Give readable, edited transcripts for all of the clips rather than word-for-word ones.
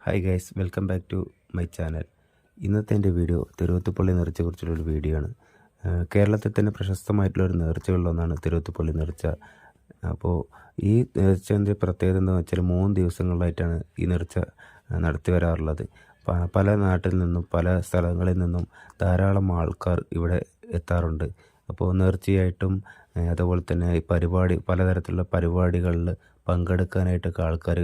Hi guys, welcome back to my channel. ഇന്നത്തെ എൻ്റെ video തിരുവത്തുപള്ളി നേർച്ചയെക്കുറിച്ചുള്ളൊരു video ആണ്. കേരളത്തിൽ തന്നെ പ്രശസ്തമായിട്ടുള്ളൊരു നേർച്ചകളിലൊന്നാണ് തിരുവത്തുപള്ളി നേർച്ച. അപ്പോൾ ഈ നേർച്ചൻ്റെ പ്രത്യേകത എന്താണെന്ന് വെച്ചാൽ 3 ദിവസങ്ങളിലായിട്ടാണ് ഈ നേർച്ച നടത്തി വരാറുള്ളത്. പല നാട്ടിൽ നിന്നും പല സ്ഥലങ്ങളിൽ നിന്നും ധാരാളം ആൾക്കാർ ഇവിടെ എത്താറുണ്ട്. അപ്പോൾ നേർച്ചയായിട്ടും അതുപോലെ തന്നെ പലതരത്തിലുള്ള പരിപാടികളിൽ പങ്കെടുക്കാനായിട്ടൊക്കെ ആൾക്കാർ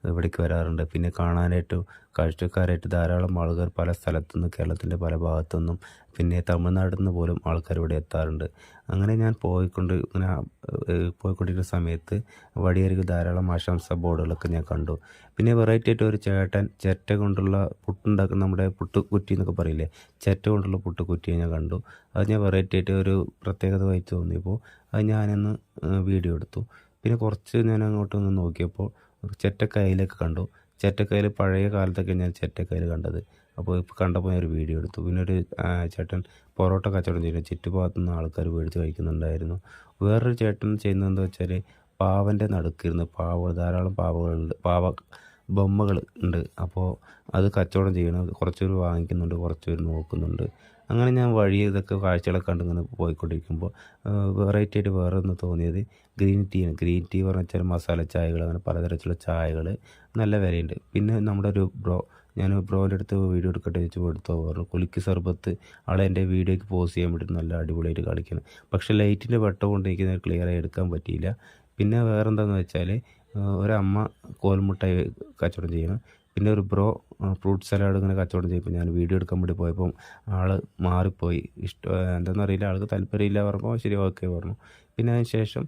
ഇവിടേക്ക് വരാറുണ്ട്. പിന്നെ കാണാനായിട്ടും കാഴ്ചക്കാരായിട്ട് ധാരാളം ആളുകൾ പല സ്ഥലത്തുനിന്നും കേരളത്തിൻ്റെ പല ഭാഗത്തുനിന്നും പിന്നെ തമിഴ്നാട്ടിൽ നിന്ന് പോലും ആൾക്കാർ ഇവിടെ എത്താറുണ്ട്. അങ്ങനെ ഞാൻ പോയിക്കൊണ്ടിരിക്കുന്ന സമയത്ത് വഴിയരികിൽ ധാരാളം ആശംസാ ബോർഡുകളൊക്കെ ഞാൻ കണ്ടു. പിന്നെ വെറൈറ്റി ആയിട്ട് ഒരു ചേട്ടൻ ചിരട്ട കൊണ്ടുള്ള പുട്ടുണ്ടാക്കുന്ന നമ്മുടെ പുട്ടുകുറ്റി എന്നൊക്കെ പറയില്ലേ, ചിരട്ട കൊണ്ടുള്ള പുട്ടുകുറ്റിയെ ഞാൻ കണ്ടു. അത് ഞാൻ വെറൈറ്റി ആയിട്ട് ഒരു പ്രത്യേകത വായിച്ച് തോന്നിയപ്പോൾ അത് ഞാനൊന്ന് വീഡിയോ എടുത്തു. പിന്നെ കുറച്ച് ഞാൻ അങ്ങോട്ടൊന്ന് നോക്കിയപ്പോൾ ചെറ്റക്കയിലൊക്കെ കണ്ടു. ചെറ്റക്കയിൽ പഴയ കാലത്തൊക്കെ ഞാൻ ചെറ്റക്കയിൽ കണ്ടത്. അപ്പോൾ ഇപ്പോൾ കണ്ടപ്പോൾ ഞാൻ ഒരു വീഡിയോ എടുത്തു. പിന്നെ ഒരു ചേട്ടൻ പൊറോട്ട കച്ചവടം ചെയ്യുന്നു. ചുറ്റുഭാഗത്തു നിന്ന് ആൾക്കാർ മേടിച്ച് കഴിക്കുന്നുണ്ടായിരുന്നു. വേറൊരു ചേട്ടൻ ചെയ്യുന്നതെന്ന് വെച്ചാൽ പാവൻ്റെ നടുക്കിരുന്ന് ധാരാളം ബൊമ്മകൾ ഉണ്ട്. അപ്പോൾ അത് കച്ചവടം ചെയ്യണം. കുറച്ച് പേര് വാങ്ങിക്കുന്നുണ്ട്, കുറച്ച് പേര് നോക്കുന്നുണ്ട്. അങ്ങനെ ഞാൻ ഇതൊക്കെ കാഴ്ചകളൊക്കെ കണ്ട് ഇങ്ങനെ പോയിക്കൊണ്ടിരിക്കുമ്പോൾ വെറൈറ്റി ആയിട്ട് വേറെ ഒന്ന് തോന്നിയത് ഗ്രീൻ ടീയാണ്. ഗ്രീൻ ടീ പറഞ്ഞാൽ വെച്ചാൽ മസാല ചായകൾ, അങ്ങനെ പലതരത്തിലുള്ള ചായകൾ നല്ല വിലയുണ്ട്. പിന്നെ നമ്മുടെ ഒരു ഞാൻ ബ്രോൻ്റെ അടുത്ത് വീഡിയോ എടുക്കട്ടെ വെച്ച് എടുത്തോ പറഞ്ഞു. കുലുക്കി സർബത്ത് ആളെ എൻ്റെ വീഡിയോയ്ക്ക് പോസ്റ്റ് ചെയ്യാൻ വേണ്ടിയിട്ട് നല്ല അടിപൊളിയായിട്ട് കളിക്കണം. പക്ഷേ ലൈറ്റിൻ്റെ വെട്ടം കൊണ്ട് എനിക്ക് ക്ലിയറായി എടുക്കാൻ പറ്റിയില്ല. പിന്നെ വേറെ എന്താണെന്ന് വെച്ചാൽ ഒരമ്മ കോൽമുട്ടായി കച്ചവടം ചെയ്യണം. പിന്നെ ഒരു ഫ്രൂട്ട് സലാഡ് ഇങ്ങനെ കച്ചവടം ചെയ്യുമ്പോൾ ഞാൻ വീഡിയോ എടുക്കാൻ വേണ്ടി പോയപ്പം ആൾ മാറിപ്പോയി. എന്താണെന്നറിയില്ല, ആൾക്ക് താല്പര്യമില്ല പറഞ്ഞപ്പോൾ ശരി ഓക്കെ പറഞ്ഞു. പിന്നെ അതിന് ശേഷം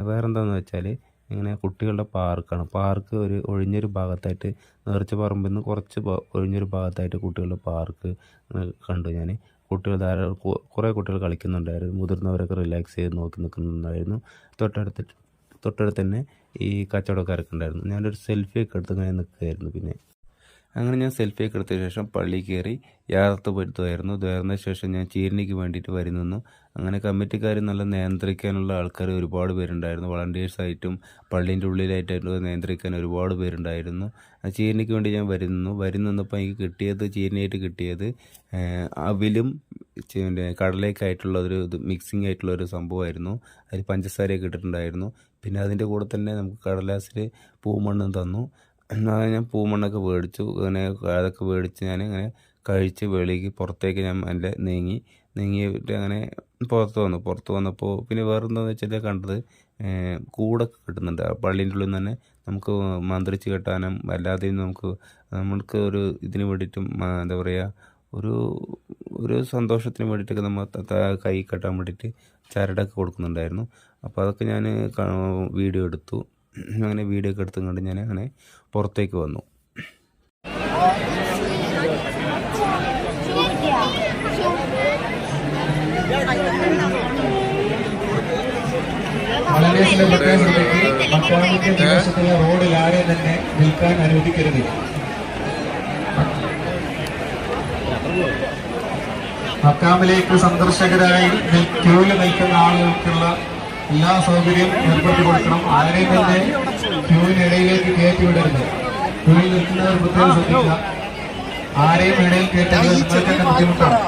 വേറെന്താണെന്ന് വെച്ചാൽ ഇങ്ങനെ കുട്ടികളുടെ പാർക്കാണ്. പാർക്ക് ഒരു ഒഴിഞ്ഞൊരു ഭാഗത്തായിട്ട് നേർച്ച പറമ്പിൽ നിന്ന് കുറച്ച് ഒഴിഞ്ഞൊരു ഭാഗത്തായിട്ട് കുട്ടികളുടെ പാർക്ക് കണ്ടു ഞാൻ. കുറേ കുട്ടികൾ കളിക്കുന്നുണ്ടായിരുന്നു. മുതിർന്നവരൊക്കെ റിലാക്സ് ചെയ്ത് നോക്കി നിൽക്കുന്നുണ്ടായിരുന്നു. തൊട്ടടുത്ത് തന്നെ ഈ കച്ചവടക്കാരൊക്കെ ഉണ്ടായിരുന്നു. ഞാനൊരു സെൽഫിയൊക്കെ എടുത്ത് ഇങ്ങനെ നിൽക്കുകയായിരുന്നു. പിന്നെ അങ്ങനെ ഞാൻ സെൽഫിയൊക്കെ എടുത്ത ശേഷം പള്ളി കയറി യാത്രപ്പെടുത്തുമായിരുന്നു. ഇതായിരുന്ന ശേഷം ഞാൻ ചീരണിക്ക് വേണ്ടിയിട്ട് വരുന്നു. അങ്ങനെ കമ്മിറ്റിക്കാർ നല്ല നിയന്ത്രിക്കാനുള്ള ആൾക്കാർ ഒരുപാട് പേരുണ്ടായിരുന്നു. വളണ്ടിയേഴ്സായിട്ടും പള്ളീൻ്റെ ഉള്ളിലായിട്ടായിട്ട് നിയന്ത്രിക്കാൻ ഒരുപാട് പേരുണ്ടായിരുന്നു. ചീരണിക്ക് വേണ്ടി ഞാൻ വരുന്നപ്പോൾ എനിക്ക് ചീരണിയായിട്ട് കിട്ടിയത് അവിലും കടലേക്കായിട്ടുള്ള ഒരു മിക്സിംഗ് ആയിട്ടുള്ള ഒരു സംഭവമായിരുന്നു. അതിൽ പഞ്ചസാരയൊക്കെ ഇട്ടിട്ടുണ്ടായിരുന്നു. പിന്നെ അതിൻ്റെ കൂടെ തന്നെ നമുക്ക് കടലാസിൽ പൂമണ്ണും തന്നു. ഞാൻ പൂമണ്ണൊക്കെ മേടിച്ചു. അതൊക്കെ മേടിച്ച് ഞാൻ ഇങ്ങനെ കഴിച്ച് പുറത്തേക്ക് ഞാൻ നീങ്ങിയിട്ട് അങ്ങനെ പുറത്ത് വന്നപ്പോൾ പിന്നെ വേറെന്താണെന്ന് വെച്ചാൽ കണ്ടത് കൂടൊക്കെ കിട്ടുന്നുണ്ട്. പള്ളീൻ്റെ ഉള്ളിൽ നിന്ന് തന്നെ നമുക്ക് മന്ത്രിച്ച് കെട്ടാനും അല്ലാതെയും നമ്മൾക്ക് ഒരു ഇതിന് വേണ്ടിയിട്ടും എന്താ പറയുക, ഒരു സന്തോഷത്തിന് വേണ്ടിയിട്ടൊക്കെ നമ്മൾ കൈ കെട്ടാൻ വേണ്ടിയിട്ട് ചരടൊക്കെ കൊടുക്കുന്നുണ്ടായിരുന്നു. അപ്പോൾ അതൊക്കെ ഞാൻ വീഡിയോ എടുത്തു. അങ്ങനെ വീഡിയോ ഒക്കെ എടുത്തുകൊണ്ട് ഞാൻ അങ്ങനെ പുറത്തേക്ക് വന്നു. റോഡിൽ ആരെയും തന്നെ നിൽക്കാൻ അനുവദിക്കരുത്. മക്കാമിലേക്ക് സന്ദർശകരായി ക്യൂവിൽ നിൽക്കുന്ന ആളുകൾക്കുള്ള എല്ലാ സൗകര്യവും ഏർപ്പെടുത്തി കൊടുക്കണം. ആരെയും തന്നെ ക്യൂവിനിടയിലേക്ക് കയറ്റിവിടരുത്. ക്യൂവിൽ നിൽക്കുന്നവർ പ്രത്യേകം ശ്രദ്ധിക്കുക. ആരെയും ഇടയിൽ കയറ്റുന്നത് നിങ്ങൾക്ക് തന്നെ ബുദ്ധിമുട്ടാണ്.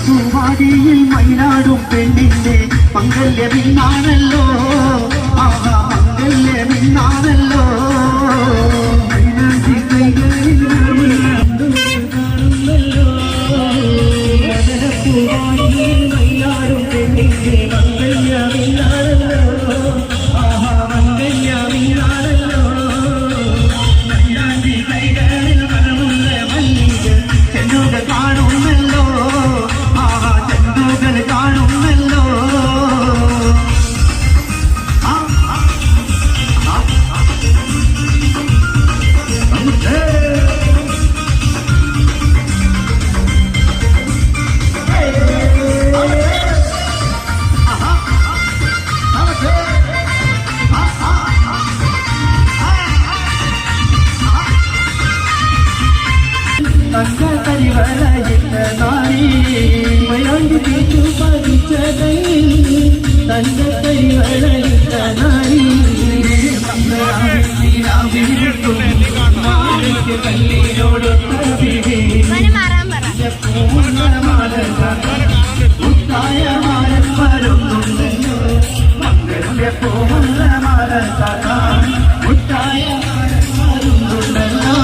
പൂവാടിയിൽ മയിലാടും പെണ്ണിന്റെ മംഗല്യമിന്നാണല്ലോ, ആഹാ മംഗല്യമിന്നാണല്ലോ. പൂവാടിയിൽ മയിലാടും പെണ്ണിന്റെ മംഗല്യമിന്നാണല്ലോ, ആഹാ മംഗല്യമിന്നാണല്ലോ. മൈലാഞ്ചി കൈകളിൽ മണമുള്ള മല്ലിക ചെന്നുകൾ കാണുന്നല്ലോ, കാണുമല്ലോ. തങ്കകരിവളയിട്ട നാരി മയാണ്ടി തീറ്റു പതിച്ച കൈ, തങ്കകരിവളയിട്ട നാരി കല്ലിനോടൊത്ത മുത്തായ മാരൻ വരുന്നുണ്ടല്ലോ, മംഗളന്റെ പൂമുള്ള മാരൻ മുത്തായ മാരൻ വരുന്നുണ്ടല്ലോ.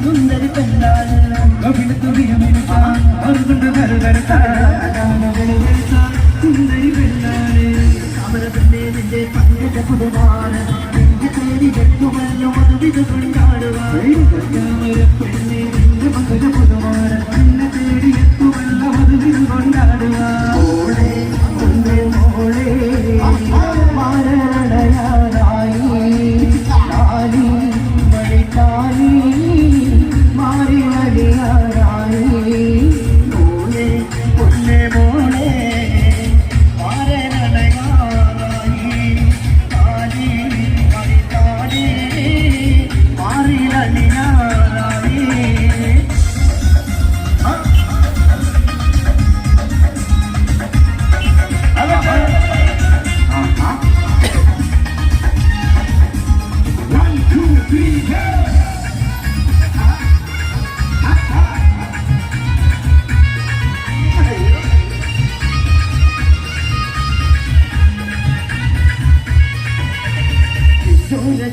സുന്ദരി പെണ്ണാണ് സുന്ദരി പെണ്ണാണ് അവരെ നിന്റെ പങ്കജ പുതുമാണ് തേടി വെക്കുമല്ലോ മധുവിധ കൊണ്ടാടുവാൻ പെണ്ണെ നിന്റെ പങ്കജ പുതുമാണ് എന്നെ തേടി എത്തുമല്ലോ മധുവിധ കൊണ്ടാടുവാൻ മോളെ കുഞ്ഞെ മോളെ മാരണയായി കാലി മഴക്കാലി മാറി അടിയാറായി മോളെ കുഞ്ഞെ മോളെ മാരണയായി കാലി മഴക്കാലി മാറി അടിയാറായി.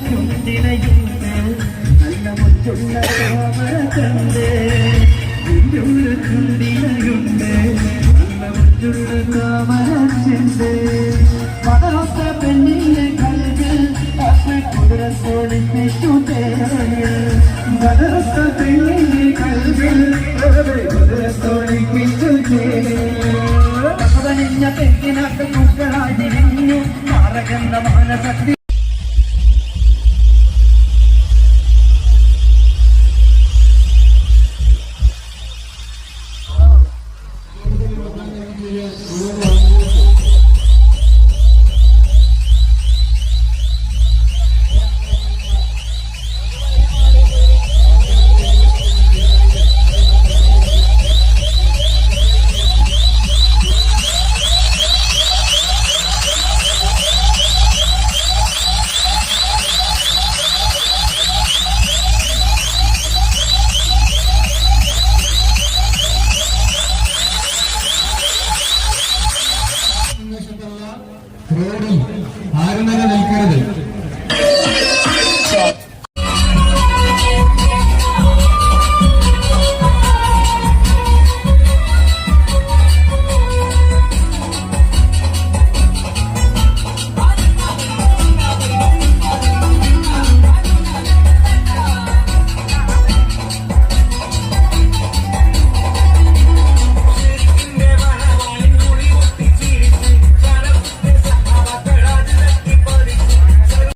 ചുണ്ടിലയുണ്ട് നല്ല മുറ്റുള്ള കണ്ട് ചുണ്ടിലയുണ്ട് നല്ല താമരച്ചെണ്ട് മദറസ പെണ്ണിന്റെ കൽവിൽ കുതിരത്തോടിപ്പിച്ചു തേനിൽ മദറസ പെണ്ണിന്റെ കൽവിൽ കുതിരത്തോടിപ്പിച്ചു തേനിൽ തെക്കിനകത്ത് കുക്കളായി വിരിഞ്ഞു മാറകെന്ന മാനശക്തി റോഡിൽ ആരും തന്നെ നിൽക്കരുത്.